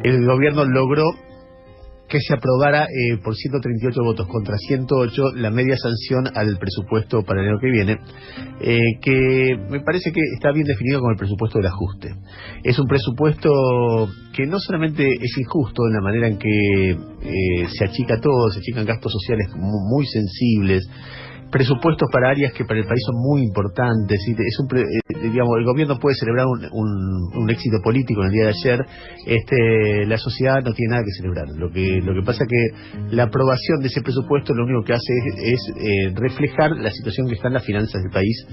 el gobierno logró que se aprobara por 138 votos contra 108 la media sanción al presupuesto para el año que viene, que me parece que está bien definido como el presupuesto del ajuste. Es un presupuesto que no solamente es injusto en la manera en que se achica todo, se achican gastos sociales muy sensibles, presupuestos para áreas que para el país son muy importantes. Es digamos, el gobierno puede celebrar un éxito político en el día de ayer. La sociedad no tiene nada que celebrar. Lo que pasa que la aprobación de ese presupuesto lo único que hace es reflejar la situación que está en las finanzas del país,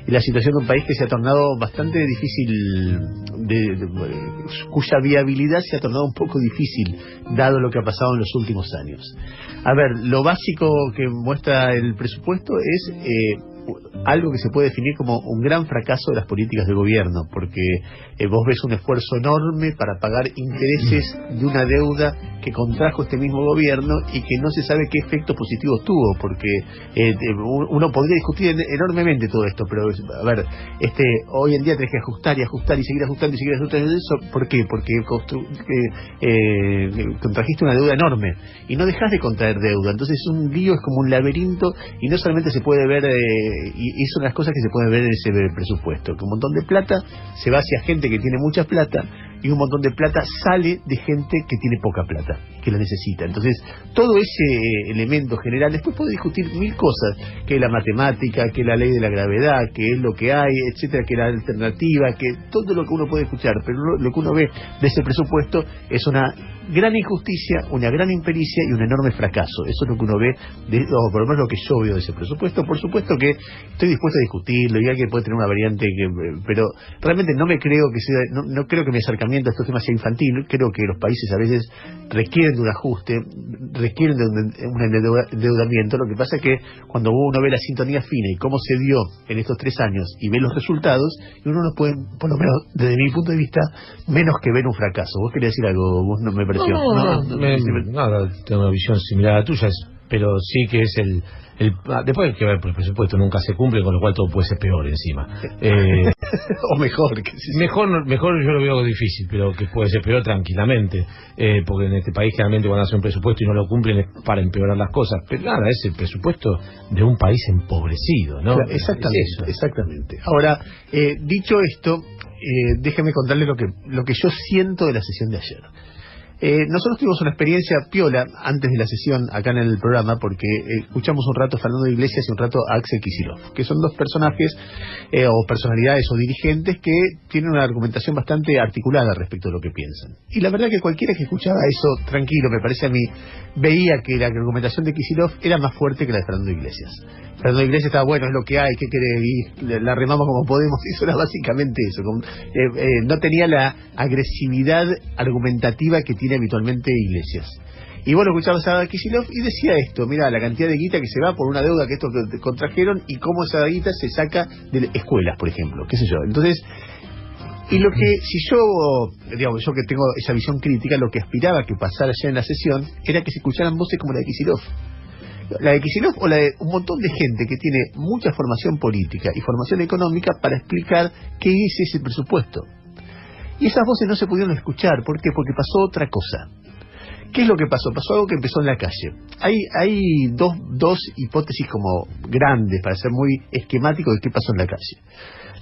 y la situación de un país que se ha tornado bastante difícil, cuya viabilidad se ha tornado un poco difícil dado lo que ha pasado en los últimos años. A ver, lo básico que muestra el presupuesto es algo que se puede definir como un gran fracaso de las políticas del gobierno, porque vos ves un esfuerzo enorme para pagar intereses de una deuda que contrajo este mismo gobierno y que no se sabe qué efectos positivos tuvo, porque uno podría discutir enormemente todo esto, pero a ver, hoy en día tenés que ajustar y ajustar y seguir ajustando y seguir ajustando eso. ¿Por qué? Porque contrajiste una deuda enorme y no dejás de contraer deuda, entonces es un lío, es como un laberinto, y no solamente se puede ver y son las cosas que se pueden ver en ese presupuesto, que un montón de plata se va hacia gente que tiene mucha plata, y un montón de plata sale de gente que tiene poca plata, que la necesita. Entonces, todo ese elemento general, después puede discutir mil cosas, que es la matemática, que es la ley de la gravedad, que es lo que hay, etcétera, que es la alternativa, que todo lo que uno puede escuchar, pero lo que uno ve de ese presupuesto es una gran injusticia, una gran impericia y un enorme fracaso. Eso es lo que uno ve, o por lo menos lo que yo veo de ese presupuesto. Por supuesto que estoy dispuesto a discutirlo, y alguien puede tener una variante, pero realmente no me creo que sea, no creo que mi acercamiento a estos temas sea infantil. Creo que los países a veces requieren de un ajuste, requieren de un endeudamiento. Lo que pasa es que cuando uno ve la sintonía fina y cómo se dio en estos 3 años y ve los resultados, uno no puede, por lo menos desde mi punto de vista, menos que ver un fracaso. ¿Vos querías decir algo? ¿Vos no me pareció? Nada, tengo una visión similar a la tuya, pero sí que es después hay que ver, por el presupuesto nunca se cumple, con lo cual todo puede ser peor encima. O mejor. Mejor yo lo veo difícil, pero que puede ser peor tranquilamente, porque en este país generalmente cuando hacen un presupuesto y no lo cumplen es para empeorar las cosas. Pero nada, es el presupuesto de un país empobrecido, ¿no? Claro, exactamente. Ahora, dicho esto, déjeme contarle lo que yo siento de la sesión de ayer. Nosotros tuvimos una experiencia piola antes de la sesión acá en el programa, porque escuchamos un rato a Fernando Iglesias y un rato a Axel Kicillof, que son dos personajes o personalidades o dirigentes que tienen una argumentación bastante articulada respecto a lo que piensan. Y la verdad que cualquiera que escuchaba eso tranquilo, me parece a mí, veía que la argumentación de Kicillof era más fuerte que la de Fernando Iglesias. Fernando Iglesias estaba, bueno, es lo que hay, ¿qué quiere? Y la remamos como podemos, y eso era básicamente eso. No tenía la agresividad argumentativa que tiene habitualmente Iglesias. Y bueno, escuchabas a Kicillof y decía esto: mira, la cantidad de guita que se va por una deuda que estos contrajeron, y cómo esa guita se saca de escuelas, por ejemplo, qué sé yo. Entonces, y lo que, si yo que tengo esa visión crítica, lo que aspiraba que pasara ya en la sesión era que se escucharan voces como la de Kicillof. La de Kicillof o la de un montón de gente que tiene mucha formación política y formación económica para explicar qué es ese presupuesto. Y esas voces no se pudieron escuchar. ¿Por qué? Porque pasó otra cosa. ¿Qué es lo que pasó? Pasó algo que empezó en la calle. Hay dos hipótesis como grandes para ser muy esquemático de qué pasó en la calle.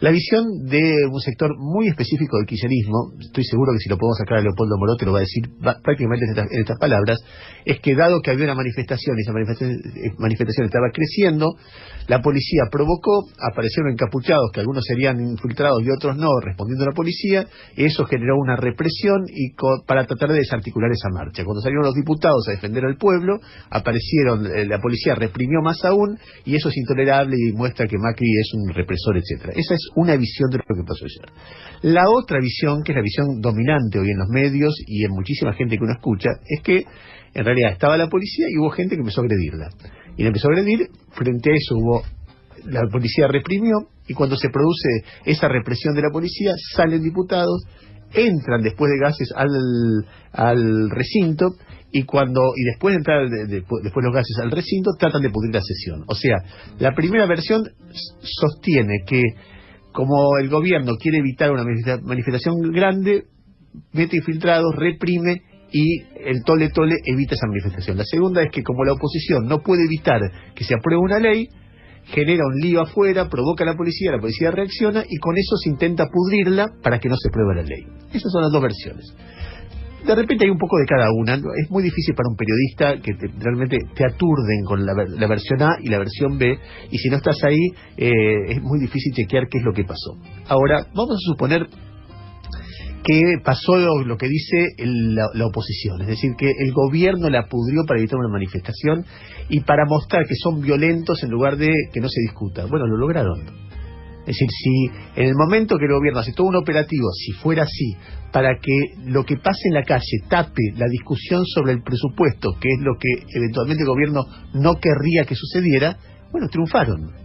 La visión de un sector muy específico del kirchnerismo, estoy seguro que si lo podemos sacar a Leopoldo Morote lo va a decir prácticamente en estas palabras, es que dado que había una manifestación y esa manifestación estaba creciendo, la policía provocó, aparecieron encapuchados, que algunos serían infiltrados y otros no, respondiendo a la policía, y eso generó una represión para tratar de desarticular esa marcha. Cuando salieron los diputados a defender al pueblo, aparecieron, la policía reprimió más aún, y eso es intolerable y muestra que Macri es un represor, etcétera. Esa es una visión de lo que pasó ayer. La otra visión, que es la visión dominante hoy en los medios y en muchísima gente que uno escucha, es que en realidad estaba la policía y hubo gente que empezó a agredirla. Y la empezó a agredir, frente a eso la policía reprimió, y cuando se produce esa represión de la policía, salen diputados, entran después de gases al recinto, y después de entrar después los gases al recinto, tratan de pudrir la sesión. O sea, la primera versión sostiene que como el gobierno quiere evitar una manifestación grande, mete infiltrados, reprime y el tole evita esa manifestación. La segunda es que como la oposición no puede evitar que se apruebe una ley, genera un lío afuera, provoca a la policía reacciona y con eso se intenta pudrirla para que no se apruebe la ley. Esas son las dos versiones. De repente hay un poco de cada una. Es muy difícil para un periodista que realmente te aturden con la versión A y la versión B, y si no estás ahí es muy difícil chequear qué es lo que pasó. Ahora, vamos a suponer que pasó lo que dice la oposición, es decir, que el gobierno la pudrió para evitar una manifestación y para mostrar que son violentos en lugar de que no se discuta. Bueno, lo lograron. Es decir, si en el momento que el gobierno hace todo un operativo, si fuera así, para que lo que pase en la calle tape la discusión sobre el presupuesto, que es lo que eventualmente el gobierno no querría que sucediera, bueno, triunfaron.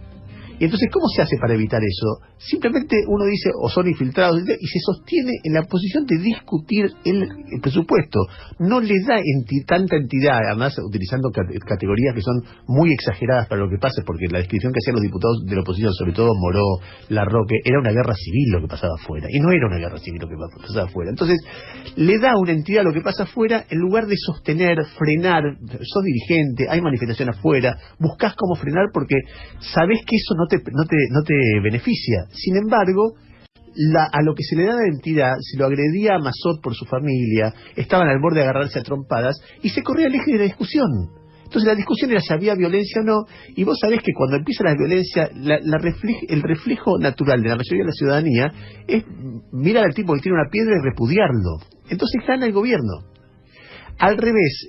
Y entonces, ¿cómo se hace para evitar eso? Simplemente uno dice, o son infiltrados, y se sostiene en la posición de discutir el presupuesto. No le da tanta entidad, además utilizando categorías que son muy exageradas para lo que pasa, porque la descripción que hacían los diputados de la oposición, sobre todo Moró, Larroque, era una guerra civil lo que pasaba afuera, y no era una guerra civil lo que pasaba afuera. Entonces, le da una entidad a lo que pasa afuera, en lugar de sostener, frenar, sos dirigente, hay manifestación afuera, buscás cómo frenar porque sabés que eso no te beneficia. Sin embargo, a lo que se le da de entidad, se lo agredía a Massot por su familia, estaban al borde de agarrarse a trompadas, y se corría el eje de la discusión. Entonces la discusión era si había violencia o no, y vos sabés que cuando empieza la violencia, el reflejo natural de la mayoría de la ciudadanía es mirar al tipo que tiene una piedra y repudiarlo. Entonces gana el gobierno. Al revés,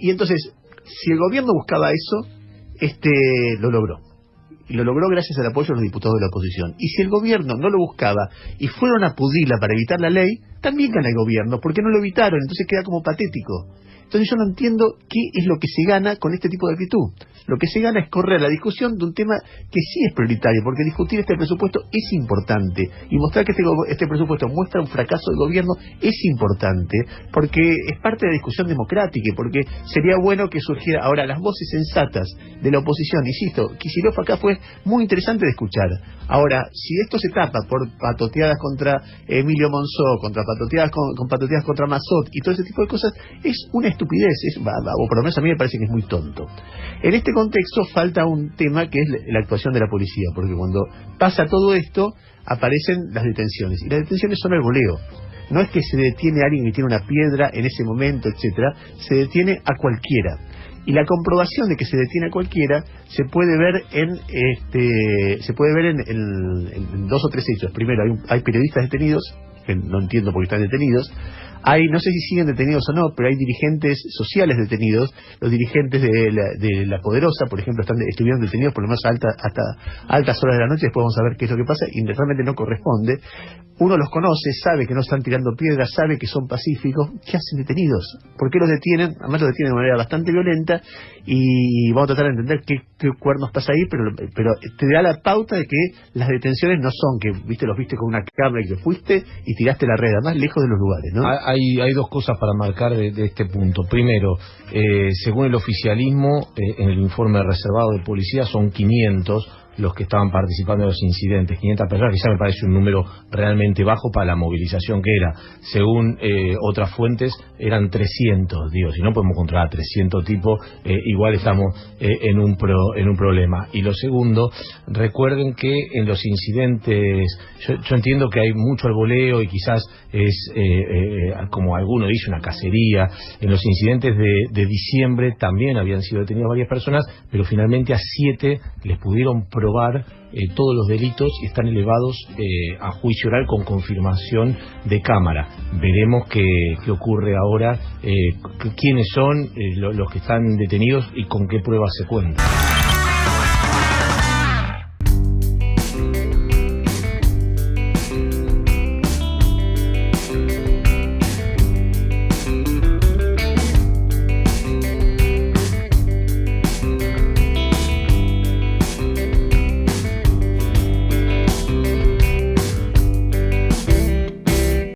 y entonces, si el gobierno buscaba eso, lo logró. Y lo logró gracias al apoyo de los diputados de la oposición. Y si el gobierno no lo buscaba y fueron a pudrirla para evitar la ley, también gana el gobierno, porque no lo evitaron, entonces queda como patético. Entonces yo no entiendo qué es lo que se gana con este tipo de actitud. Lo que se gana es correr la discusión de un tema que sí es prioritario, porque discutir este presupuesto es importante, y mostrar que este presupuesto muestra un fracaso del gobierno es importante, porque es parte de la discusión democrática, y porque sería bueno que surgiera. Ahora, las voces sensatas de la oposición, insisto, Kicillof acá fue muy interesante de escuchar. Ahora, si esto se tapa por patoteadas contra Emilio Monzó, contra patoteadas contra Massot y todo ese tipo de cosas, es una estupidez, o por lo menos a mí me parece que es muy tonto. En este contexto falta un tema que es la actuación de la policía, porque cuando pasa todo esto aparecen las detenciones, y las detenciones son el voleo. No es que se detiene a alguien que tiene una piedra en ese momento, etcétera, se detiene a cualquiera. Y la comprobación de que se detiene a cualquiera se puede ver en dos o tres hechos. Primero, hay periodistas detenidos, que no entiendo por qué están detenidos. No sé si siguen detenidos o no, pero hay dirigentes sociales detenidos. Los dirigentes de la Poderosa, por ejemplo, estuvieron detenidos por lo menos hasta altas horas de la noche. Después vamos a ver qué es lo que pasa, y realmente no corresponde. Uno los conoce, sabe que no están tirando piedras, sabe que son pacíficos. ¿Qué hacen detenidos? ¿Por qué los detienen? Además los detienen de manera bastante violenta, y vamos a tratar de entender qué cuernos pasa ahí, pero te da la pauta de que las detenciones no son que los viste con una cámara y que fuiste y tiraste la red, además lejos de los lugares, ¿no? Hay dos cosas para marcar de este punto. Primero, según el oficialismo, en el informe reservado de policía son 500 los que estaban participando en los incidentes, 500 personas, que ya me parece un número realmente bajo para la movilización que era. Según otras fuentes, eran 300, si no podemos controlar a 300 tipos, igual estamos en un problema. Y lo segundo, recuerden que en los incidentes, yo entiendo que hay mucho alboleo y quizás es, como alguno dice, una cacería. En los incidentes de diciembre también habían sido detenidas varias personas, pero finalmente a 7 les pudieron probar todos los delitos y están elevados a juicio oral con confirmación de cámara. Veremos qué ocurre ahora, quiénes son los que están detenidos y con qué pruebas se cuentan.